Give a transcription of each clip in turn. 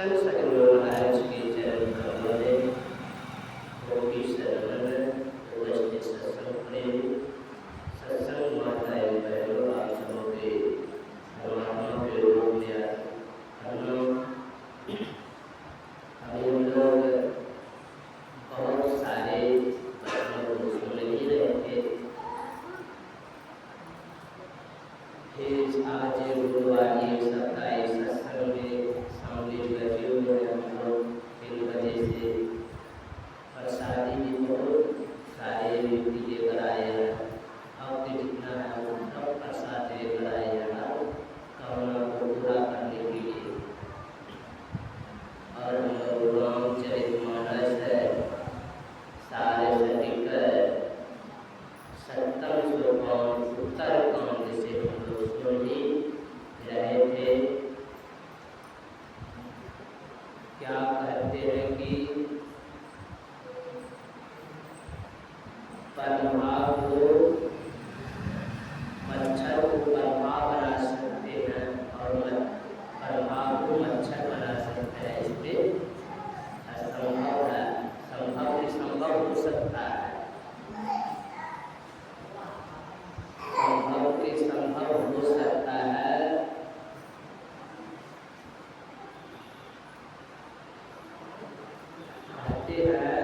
महाराज के चरण कमलों में कोटि शरण उपस्थित सत्संग प्रेमी सत्संग माता एवं बहनों, आप सबों के परमात्मा के रूप में अभी हम लोग बहुत सारे बच्चों को सुन ही रहे थे। फिर आज गुरुवार ये सप्ताह सत्संग में शामिल बैठे हुए हैं हम लोग। फिर वजह से प्रसादी भी बहुत सारे व्यक्ति लेकर आए हैं। अब तो जितना है वो सब प्रसाद लेकर आए हैं कामना को पूरा करने के लिए। और हम लोग रामचरितमानस है सारे सटिकर सत्तम सोपान उत्तर कांड से हम लोग सुन ही रहे थे। क्या कहते हैं कि प्रभाव को मच्छर को प्रभाव बना सकते हैं और प्रभाव को मच्छर बना सकते हैं। इसमें असंभव है, संभव भी संभव हो सकता है, संभव के संभव हो सकता है। कहते हैं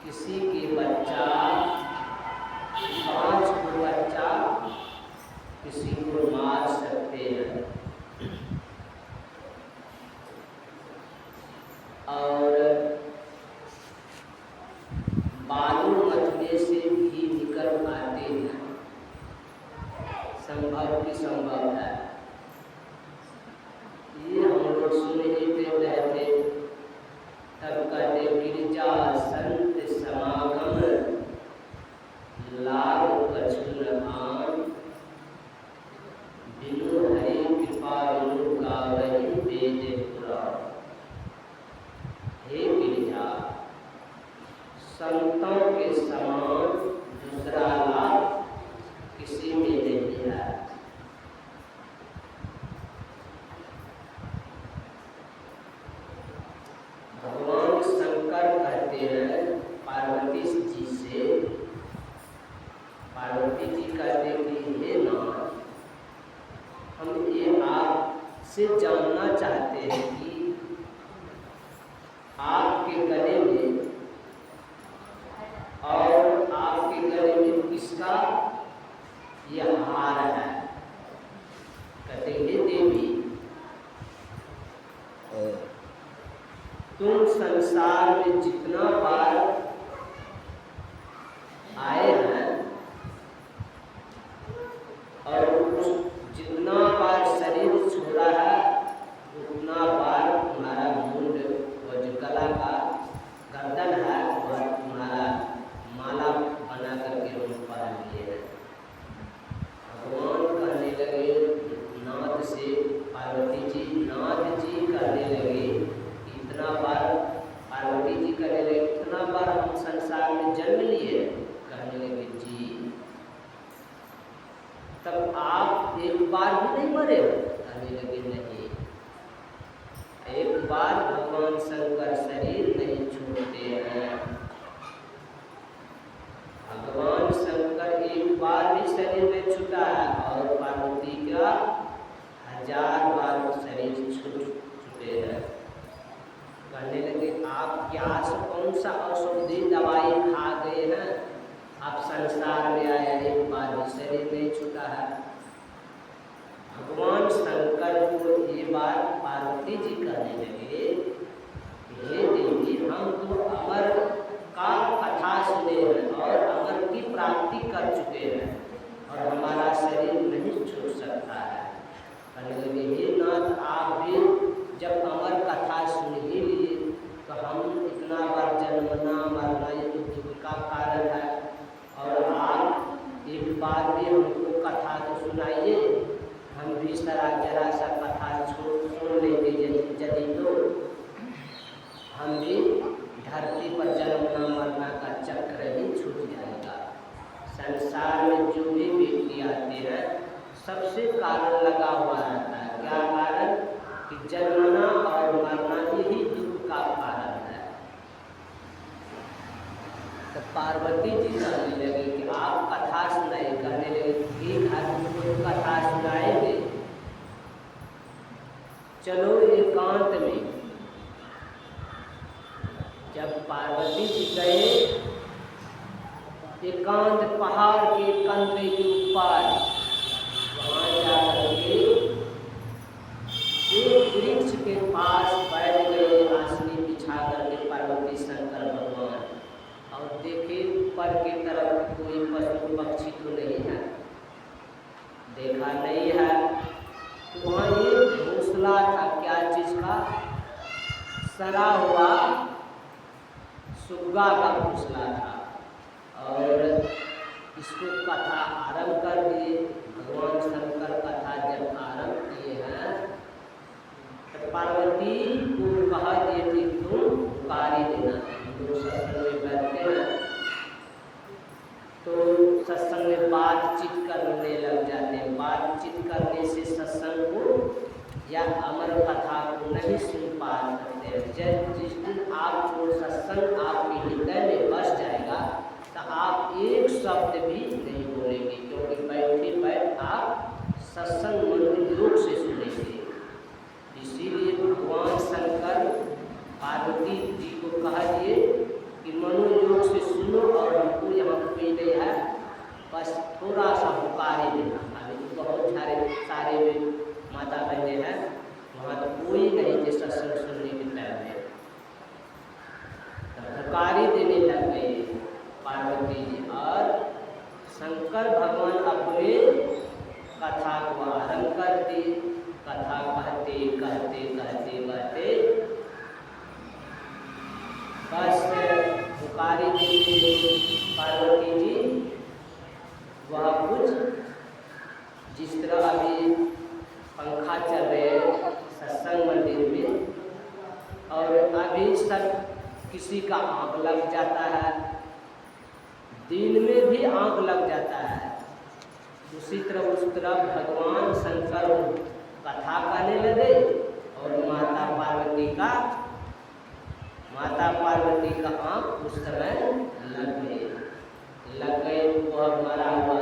किसी के बच्चा 5 को बच्चा किसी को मार सकते हैं और बालू मथने से भी निकल आते हैं। संभव की संभव है। ये हम लोग सुन ही रहे थे। तब कहते गिरिजा संत समागम लाभ कछु न आन, बिनु हरि कृपा बिनु गावहि वेद पुराण। हे गिरिजा, संतों के समान दूसरा लाभ किसी में नहीं है। भगवान शंकर कहते हैं पार्वती जी से, पार्वती जी कहते कि हे नाथ, हम ये आपसे जानना चाहते हैं कि आपके गले में और आपके गले में किसका यह हार है। कहते हे देवी, तुम संसार में जितना बार आए हैं और जितना बार शरीर छोड़ा है उतना बार तुम्हारा मुंड और जो गला का गर्दन है वह तुम्हारा माला बना करके हम पहन लिए हैं। भगवान कहने लगे नाथ से, पार्वती जी नाथ जी कहने लगे इतना बार, पार्वती जी कहने लगे इतना बार हम संसार में जन्म लिए। कहने लगे जी, तब आप एक बार भी नहीं मरे हो। कहने लगे नहीं, एक बार भगवान शंकर शरीर नहीं छोड़ते हैं। भगवान शंकर एक बार भी शरीर में छूटा है और पार्वती का 1000 बार शरीर छूट चुके हैं। कहने लगे आप क्या कौन सा औषधि दवाई खा गए हैं, आप संसार में आए एक बार भी शरीर नहीं छूटा है। भगवान शंकर को ये बात पार्वती जी कहने लगे हे देवी, हम तो अमर का कथा सुने हैं और अमर की प्राप्ति कर चुके हैं और हमारा शरीर नहीं छूट सकता है। कहने लगे हे नाथ, आप भी जब अमर कथा सुन ही लिए तो हम इतना बार जन्मना मरना ये तो दुख का कारण है और आप एक बार भी हमको कथा तो सुनाइए, हम भी जरा सा कथा सुन लेंगे। यदि तो हम भी धरती पर जन्मना मरना का चक्र ही छूट जाएगा। संसार में जो भी व्यक्ति आते हैं सबसे कारण लगा हुआ रहता है। क्या कारण कि जन्मना तो पार्वती जी कहने लगे कि आप कथा सुनाइए। कहने लगे ठीक है, तुमको कथा सुनाएंगे, चलो एकांत में। जब पार्वती जी गए एकांत पहाड़ के कंधे के ऊपर, वहां जाकर के एक वृक्ष के पास बैठ गए आसनी बिछा करके पार्वती शंकर भगवान, और देखे ऊपर की तरफ कोई पशु पक्षी तो नहीं है, देखा नहीं है। तो वहाँ एक घोंसला था, क्या चीज का? सरा हुआ सुग्गा का घोंसला था। और इसको कथा आरंभ कर दिए। भगवान शंकर कथा जब आरंभ किए हैं तो पार्वती को कहा दिए कि तुम पुकारी देना। जो सत्संग में बैठते हैं तो सत्संग में बातचीत करने लग जाते हैं। बातचीत करने से सत्संग को या अमर कथा को नहीं सुन पा सकते हैं। जिस दिन आपको सत्संग आपके हृदय में बस जाएगा तो आप एक शब्द भी नहीं बोलेंगे, क्योंकि बैठे बैठ आप सत्संग मनोयोग से सुनेंगे। इसीलिए भगवान शंकर पार्वती जी को कहा दिए कि मनोयोग से सुनो, और हमको यहाँ कोई नहीं है, बस थोड़ा सा पुकारे देना। अभी बहुत सारे में माता बहने हैं, वहाँ तो कोई नहीं थे सत्संग सुनने के टाइम में, तो पुकारी देने लग गए पार्वती जी। और शंकर भगवान अपने कथा को आरंभ कर दिए। कथा कहते कहते कहते कहते बस पुकारी देते पार्वती जी। वह कुछ जिस तरह अभी पंखा चल रहे हैं सत्संग मंदिर में, और अभी सब किसी का आँख लग जाता है, दिन में भी आँख लग जाता है, उसी तरह उस तरह भगवान शंकर कथा कहने लगे और माता पार्वती का आँख उस समय लग गए। वह मरा हुआ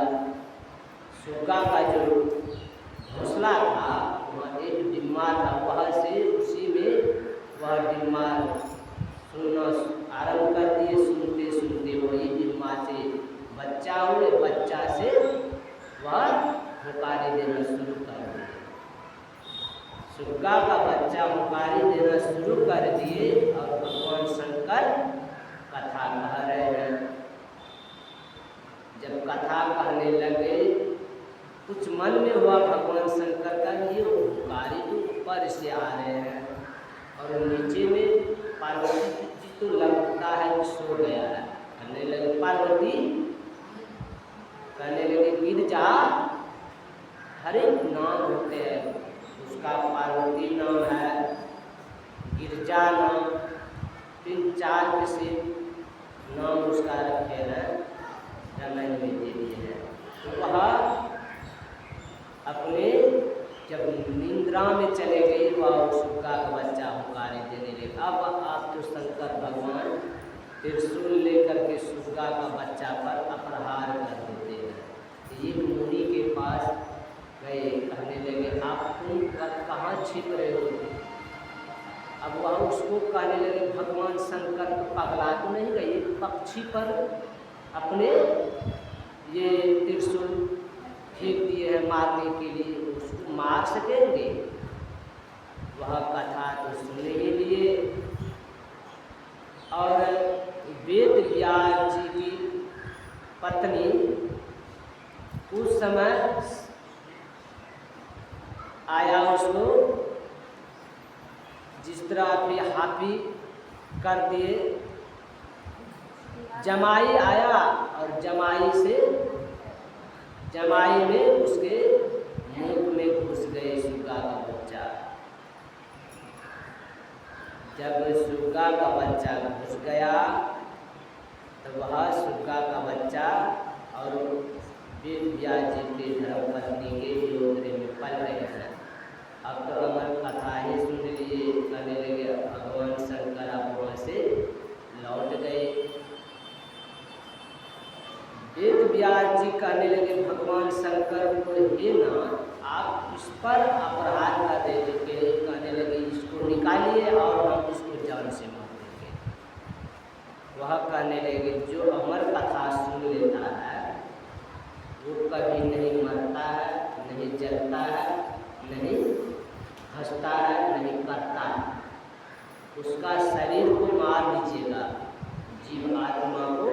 सुग्गा का जो घोंसला था, वहाँ एक डिम्मा था, वहाँ से उसी में वह डिम्मा सुनना आरंभ कर दिए। सुनते सुनते वही डिम्मा से बच्चा हुए, बच्चा से वह पुकारी देना शुरू कर दिए। सुग्गा का बच्चा पुकारी देना शुरू कर दिए और भगवान शंकर कथा कह रहे हैं। जब कथा कहने लगे, कुछ मन में हुआ भगवान शंकर का, ये पुकारी तो ऊपर से आ रहे हैं और नीचे में पार्वती जी तो लगता है कि सो गया है। कहने लगे पार्वती, कहने लगे गिर जा, हर एक नाम होते हैं, उसका पार्वती नाम है, गिरजा नाम, 3-4 किसी नाम उसका रखे हैं, रामायण में दे दिए हैं। तो वह अपने जब निंद्रा में चले गई, वह सुग्गा का बच्चा पुकारे देने लगे। अब आप तो शंकर भगवान त्रिशूल लेकर के सुग्गा का बच्चा पर अपहार कर देते हैं। ये मुनि के पास गए, कहने लगे आप तुम कहाँ छिप रहे हो? अब वह उसको कहने लगे भगवान शंकर तो पगला तो नहीं गए, पक्षी पर अपने ये त्रिशूल फेंक दिए हैं मारने के लिए, उसको मार सकेंगे? वह कथा तो सुनने ही लिए। और वेद व्यास जी की पत्नी उस समय आया, उसको जिस तरह भी हाथी कर दिए, जमाई आया और जमाई में उसके मुंह में घुस गए सुग्गा का बच्चा। जब सुग्गा का बच्चा घुस गया तो वह सुग्गा का बच्चा और वेद व्यास जी के धर्मपत्नी के योद्रे में पल रहे हैं। अब तो अमर कथा ही सुन लिए। कहने लगे भगवान शंकर आप वहाँ से लौट गए। कहने लगे भगवान शंकर को, हे नाथ आप इस पर अपराध कर दे के कहने लगे इसको निकालिए और हम इसको जान से मार देंगे। वह कहने लगे जो अमर कथा सुन लेता है वो कभी नहीं मरता है, नहीं जलता है, नहीं हंसता है, नहीं करता है। उसका शरीर को मार दीजिएगा, जीव आत्मा को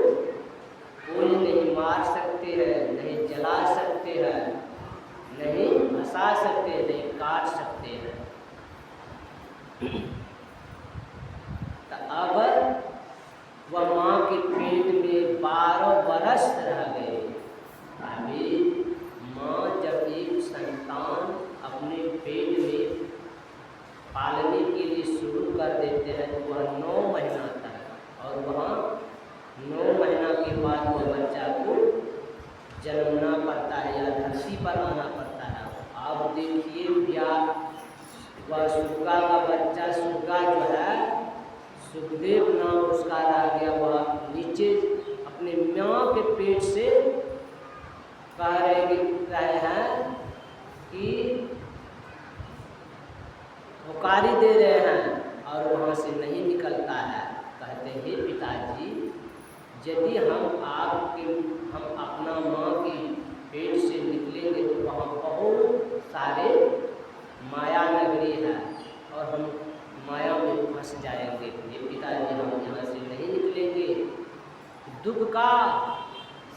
कोई नहीं मार सकते हैं, नहीं जला सकते हैं, नहीं हंसा सकते, नहीं काट सकते हैं। तो अब वह माँ के पेट में 12 बरस रह गए। अभी माँ जब एक संतान अपने पेट में पालने के लिए शुरू कर देते हैं तो वह 9 महीना तक, और वहाँ 9 महीना के बाद वह बच्चा को जन्मना पड़ता है या धरती पर आना पड़ता है। अब देखिए वह सुग्गा का बच्चा, सुग्गा जो है सुखदेव नाम उसका रह गया। वह नीचे अपने माँ के पेट से कह रहे हैं कि हुकारी दे रहे हैं और वहाँ से नहीं निकलता है। कहते हैं पिताजी यदि हम अपना माँ के पेट से निकलेंगे तो वहाँ बहुत सारे माया नगरी है और हम माया में फंस जाएंगे। ये पिताजी हम यहाँ से नहीं निकलेंगे। दुख का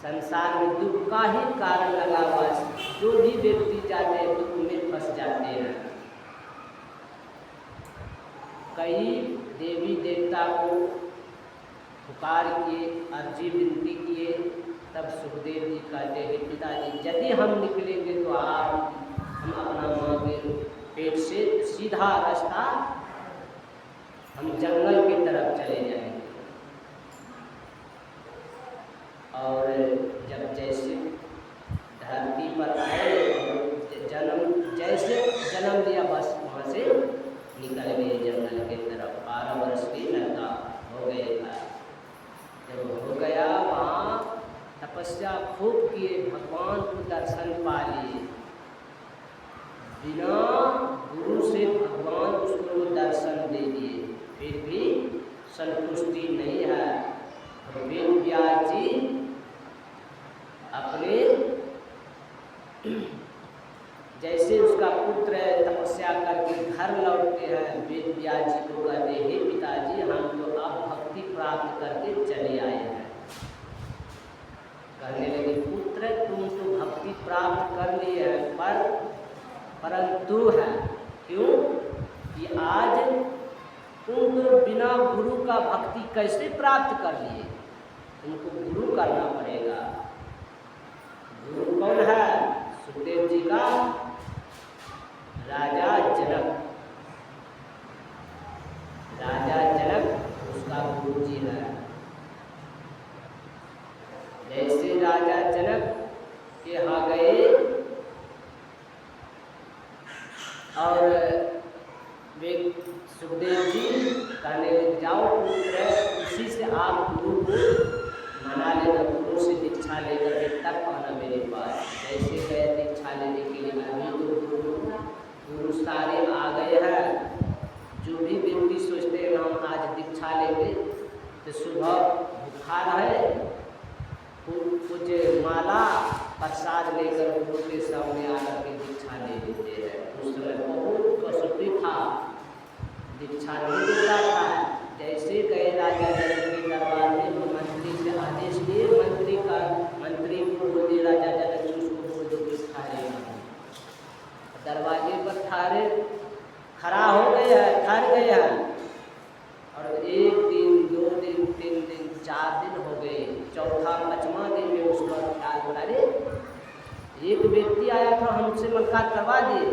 संसार में दुख का ही कारण लगा हुआ है, जो भी व्यक्ति जाते हैं दुख में फंस जाते हैं। कई देवी देवता को पुकार किए, अर्जी विनती किए, तब सुखदेव जी कहते हैं पिताजी यदि हम निकलेंगे तो हम अपना माँ के पेट से सीधा रास्ता हम जंगल की तरफ चले जाएंगे। और जब जैसे धरती पर आए जैसे जन्म दिया बस वहाँ से निकल गए जंगल के तरफ। 12 वर्ष की लड़का हो गया था। जब हो गया वहाँ तपस्या खूब किए, भगवान को दर्शन पा लिए। बिना गुरु से भगवान उसको दर्शन दे दिए, फिर भी संतुष्टि नहीं है। वेद व्यास जी अपने जैसे उसका पुत्र तपस्या करके घर लौटते हैं, वेद व्यास जी को कहते हैं पिताजी हम तो अब भक्ति प्राप्त करके चले आए हैं। कहने लगे पुत्र तुम तो भक्ति प्राप्त कर लिए हैं, परंतु है क्यों कि आज तुम तो बिना गुरु का भक्ति कैसे प्राप्त कर लिए, तुमको गुरु करना पड़ेगा। गुरु कौन है? सुखदेव जी का राजा जनक। राजा जनक उसका गुरु जी है। जैसे राजा जनक के यहाँ गए और वे सुखदेव जी कहने लगे जाओ पुत्र उसी से आप गुरु को मना लेना, गुरु से दीक्षा लेकर के तब आना मेरे पास। जैसे गए दीक्षा लेने के लिए, अभी तो गुरु सारे आ गए हैं। जो भी व्यक्ति सोचते हैं हम आज दीक्षा लेंगे तो सुबह भूखा रहे, कुछ माला प्रसाद लेकर गुरु के सामने आकर के दीक्षा ले लेते हैं। उस समय बहुत कसौटी था, दीक्षा नहीं देता था। जैसे गए राजा जनक के दरबार में मंत्री से आदेश दिए, मंत्री को बोले राजा जनक उसको बोल दो दीक्षा लेगा। दरवाजे पर खड़ा हो गए हैं, ठहर गए हैं। और 1 दिन 2 दिन 3 दिन 4 दिन हो गए। चौथा 5वां दिन में उसका ख्याल हो रहा एक व्यक्ति आया था हमसे मुलाकात करवा दिए।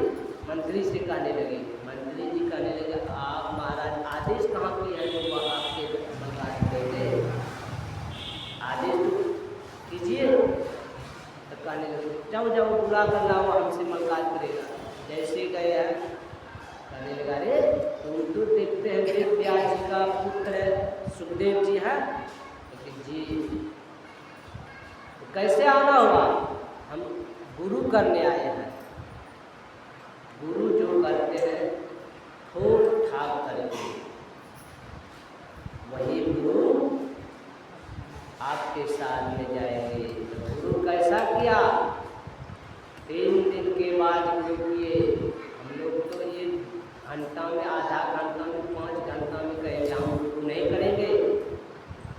मंत्री से कहने लगे, मंत्री जी कहने लगे आप महाराज आदेश कहाँ किए हैं जो आपके मुलाकात करेंगे, आदेश तो कीजिए। तो कहने लगे जाओ जाओ बुला कर लाओ हमसे मुलाकात करेगा। जैसे गए हैं कहने लगा अरे तुम तो देखते हैं वेद व्यास जी का पुत्र सुखदेव जी है। जी तो कैसे आना हुआ? गुरु करने आए हैं। गुरु जो करते हैं ठोक ठाक करके, वही गुरु आपके साथ में जाएंगे। तो गुरु कैसा किया? 3 दिन के बाद गुरु किए। हम लोग तो ये घंटा में, आधा घंटा में, 5 घंटा में कहेंगे, हम गुरु नहीं करेंगे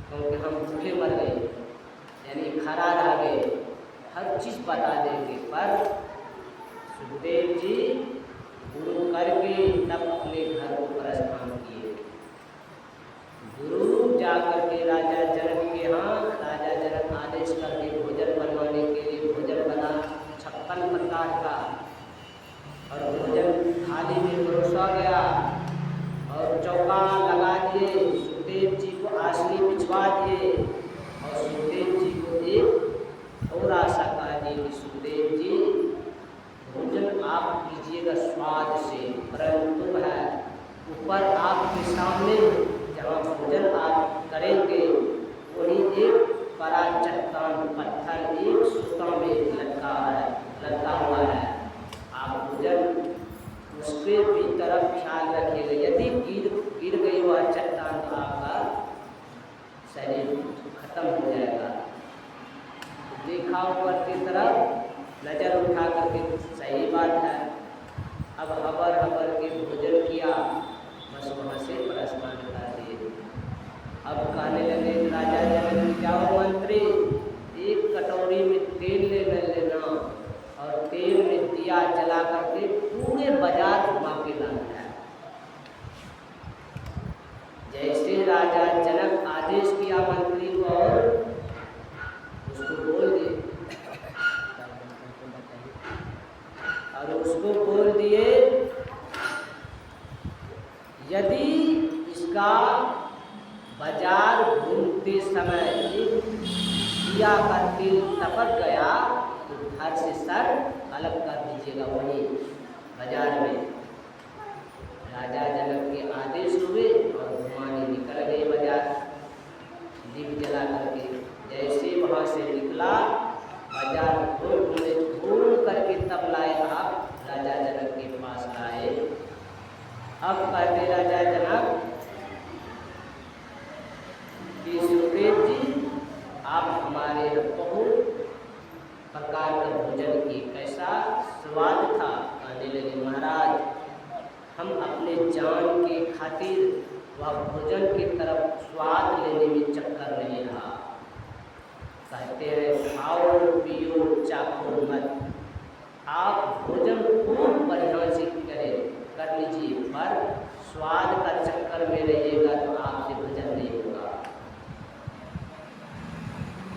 क्योंकि हम भूखे मर गए, यानी खरा रह गए, हर चीज़ बता देंगे। पर सुखदेव जी गुरु करके तब अपने घर को प्रस्थान किए। गुरु जाकर के राजा जनक के यहाँ, राजा जनक आदेश करके भोजन बनवाने के लिए भोजन बना 56 प्रकार का, और भोजन थाली में परोसा गया और चौका लगा दिए। सुखदेव जी को आसनी बिछवा दिए और सुखदेव जी को एक और आशा कहा दी कि सुखदेव जी भोजन आप कीजिएगा स्वाद से, परंतु है ऊपर आपके सामने जहाँ भोजन आप करेंगे वही एक बड़ा चट्टान पत्थर एक सूता में लटका हुआ है। आप भोजन उसके भी तरफ ख्याल रखिएगा, यदि गिर गई वह चट्टान तो आपका शरीर खत्म हो जाएगा। देखा ऊपर की तरफ, नजर उठा करके, सही बात है। अब हबर के भोजन किया, बस वहाँ से प्रस्थान कर दिए। अब कहने लगे राजा जनक, जाओ मंत्री, एक कटोरी में तेल ले लेना और तेल में दिया जला करके पूरे बाजार घुमा के लाना है। जैसे राजा जनक आदेश किया मंत्री को और उसको बोल दिए, और उसको बोल दिए यदि इसका बाजार घूमते समय एक दिया का तेल टपक गया तो घर से सर अलग कर दीजिएगा वही बाजार में। राजा जनक के आदेश हुए और घुमाने निकल गए बाजार, दीप जला करके। जैसे वहाँ से निकला बाजार घूम करके तब लाए, आप राजा जनक के पास लाए। अब कहते राजा जनक कि सुखदेव जी आप हमारे बहुत प्रकार का भोजन किए, कैसा स्वाद था? कहने लगे महाराज, हम अपने जान के खातिर वह भोजन की तरफ स्वाद लेने में चक्कर नहीं रहा। कहते हैं खाओ पियो चाखो मत, आप भोजन खूब बढ़िया से कर लीजिए, पर स्वाद का चक्कर में रहिएगा तो आपसे भोजन नहीं होगा।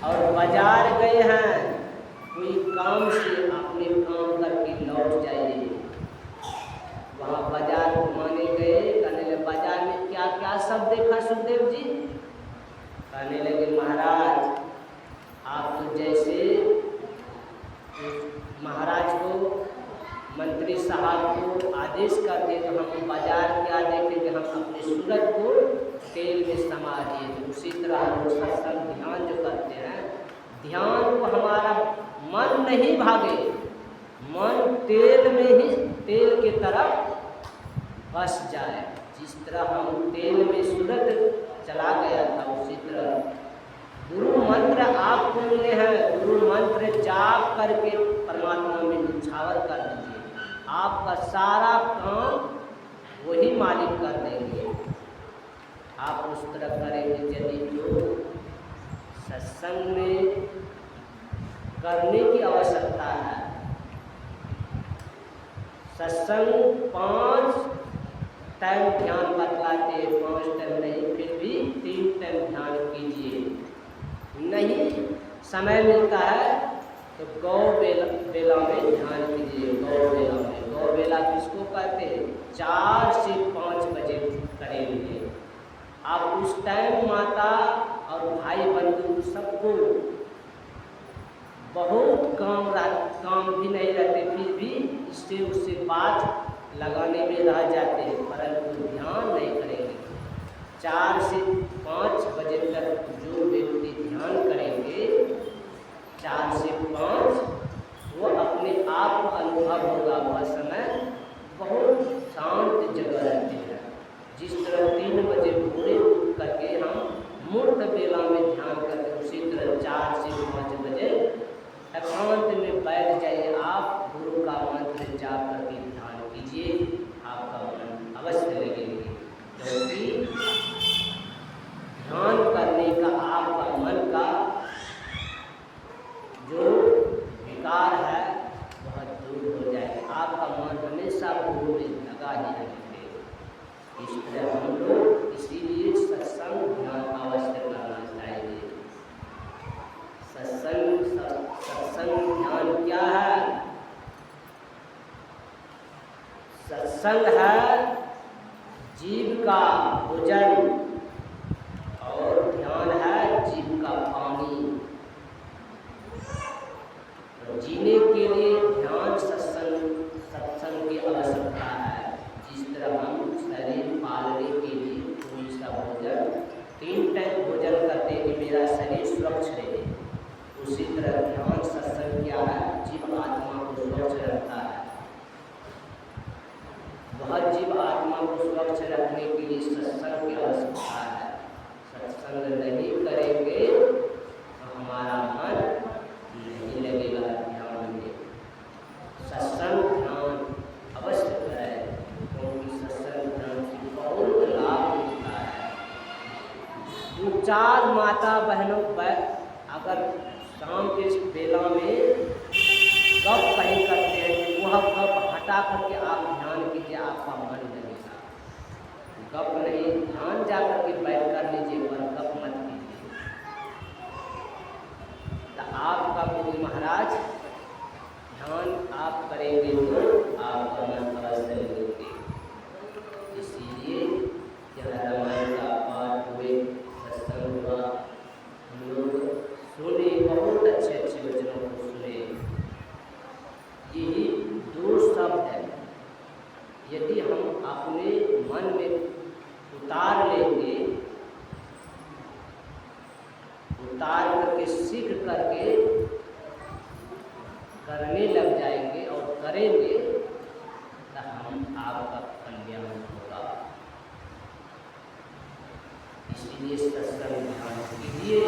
और बाजार गए हैं, कोई काम से अपने काम करके लौट जाइए। वहाँ बाजार घुमाने गए, कहने लगे बाजार में क्या क्या सब देखा सुखदेव जी? कहने लगे महाराज, आप तो जैसे महाराज को, मंत्री साहब को आदेश कर दिए तो हम बाजार क्या देखेंगे, हम अपने सूरज को तेल में समा दिए। तो उसी तरह हम सत्संग ध्यान जो करते हैं, ध्यान को हमारा मन नहीं भागे, मन तेल में ही, तेल की तरफ बस जाए। जिस तरह हम तेल में सूरज चला गया था, उसी तरह गुरु मंत्र आपको मिले हैं, गुरु मंत्र जाप करके परमात्मा में निछावर कर दीजिए, आपका सारा काम वही मालिक कर देंगे। आप उस तरह करेंगे। यदि जो सत्संग में करने की आवश्यकता है, सत्संग 5 टाइम ध्यान बतलाते हैं, 5 टाइम नहीं, फिर भी 3 टाइम ध्यान कीजिए। नहीं समय मिलता है तो गौ बेला में ध्यान कीजिए। गौ बेला किसको कहते हैं? 4 से 5 बजे करेंगे। आप उस टाइम माता और भाई बंधु सबको बहुत काम भी नहीं रहते, फिर भी इससे उससे बात लगाने में रह जाते हैं, परंतु ध्यान नहीं करेंगे। 4 से 5 बजे तक जो व्यक्ति ध्यान करेंगे, 4 से 5 वो अपने 3 बजे पूरे उठ करके हम मूर्त बेला में ध्यान करते, उसी तरह 4 से 5 बजे एकांत में बैठ जाइए, आप गुरु का मंत्र जाप करके ध्यान कीजिए, आपका मन अवश्य लगेगी। क्योंकि ध्यान करने का आपका मन का जो विकार है वह दूर हो जाएगा, आपका मन हमेशा गुरु में लगा ही रहेंगे। इस तरह हम लोग इसीलिए सत्संग ध्यान अवश्य करना चाहिए। सत्संग ध्यान क्या है? सत्संग है जीव का भोजन और ध्यान है जीव का पानी। जीने के लिए ध्यान सत्संग की आवश्यकता है। जिस तरह हम शरीर पालने के लिए कोई सा भोजन 3 टाइम भोजन करते हैं कि मेरा शरीर स्वच्छ रहे, उसी तरह ध्यान सत्संग क्या है? जीव आत्मा को स्वच्छ रखता है। वह जीव आत्मा को स्वच्छ रखने के लिए सत्संग की आवश्यकता है। सत्संग नहीं करेंगे तो हमारा मन नहीं लगेगा ध्यान में। सत्संग ध्यान अवश्य करें, क्योंकि सत्संग ध्यान से बहुत लाभ मिलता है। 2-4 माता बहनों पर अगर शाम के बेला में गप कहीं करते हैं कि वह गप हटा करके आप ध्यान कीजिए, आपका मन लगेगा। गप नहीं, ध्यान जा करके बैठ कर लीजिए, पर गप मत कीजिए। तो आपका गुरु महाराज ध्यान आप करेंगे तो आपका मन अवश्य लगेंगे। इसीलिए जब रामायण का पाठ हुए, सत्संग हुआ, हम लोग सुने, बहुत अच्छे अच्छे वचनों को सुने। यही 2 शब्द है, यदि हम अपने मन में उतार लेंगे, उतार करके सीख करके करने लग जाएंगे और करेंगे, तो हम आपका कल्याण होगा। इसलिए सत्संग ध्यान कीजिए।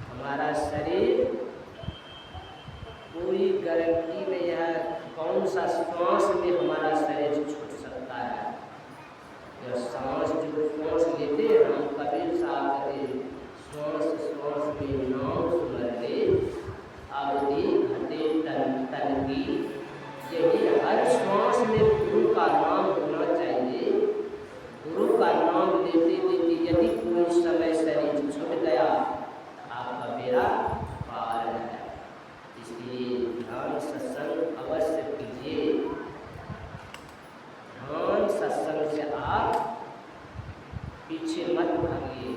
हमारा शरीर कोई गारंटी नहीं है, कौन सा श्वास में हमारा शरीर छूट सकता है। यह सांस जो श्वास लेते हैं, हम कबीर साहब कहते श्वास में नाम सुमर ले, अवधि घटे तन की। यही हर श्वास में गुरु का नाम होना चाहिए। गुरु का नाम लेते लेते यदि कोई समय शरीर छूट गया, आपका बेड़ा पार है। इसलिए ध्यान सत्संग अवश्य कीजिए। ध्यान सत्संग से आप पीछे मत भागिए।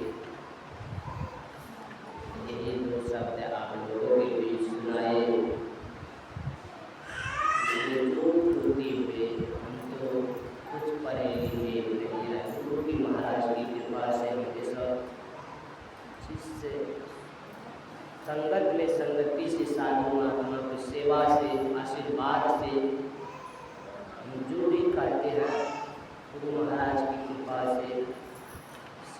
यही 2 शब्द आप लोगों के बीच सुनाए। इसलिए जो त्रुटि हुए, हम तो कुछ पढ़े लिखे नहीं है। गुरु की महाराज की कृपा से हम सब चीज से संगत में संगति से, साधु महात्मा की सेवा से, आशीर्वाद से हम जो भी करते हैं, गुरु महाराज की कृपा से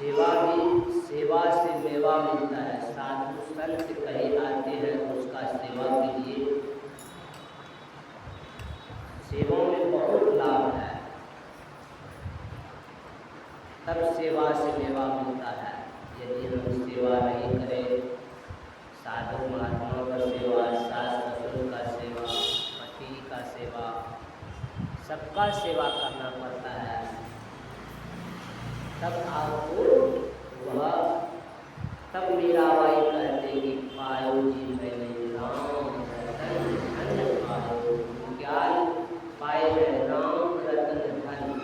सेवा से मेवा मिलता है। साधु संत कहीं आते हैं उसका सेवा कीजिए, सेवा में बहुत लाभ है, तब सेवा से मेवा मिलता है। यदि हम सेवा नहीं करें, साधु महात्माओं का सेवा, सास ससुर का सेवा, पति का सेवा, सबका सेवा करना पड़ता है, तब आपको वह तब मीराबाई कहते कि पायो जी मैंने राम रतन धन पायो। क्या पाए हैं? राम रतन धन।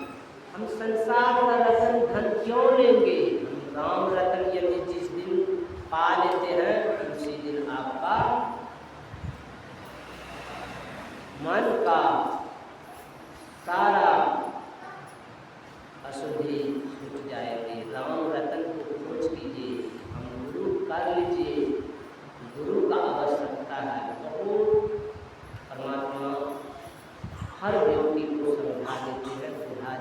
हम संसार का रतन धन क्यों लेंगे? हम राम रतन यदि जिस दिन पा लेते हैं, उसी दिन आपका मन का सारा अशुद्धि छूट जाएगी। राम रतन को खोज कीजिए, हम गुरु कर लीजिए। गुरु का आवश्यकता है बहुत। परमात्मा हर व्यक्ति को समझा देते हैं, बुझा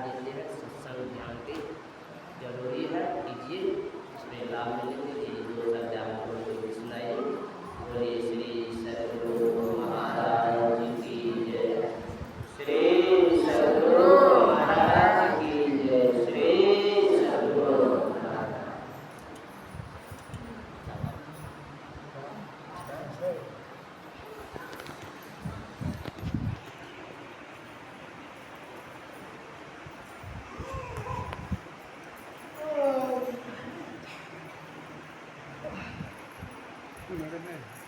नगर में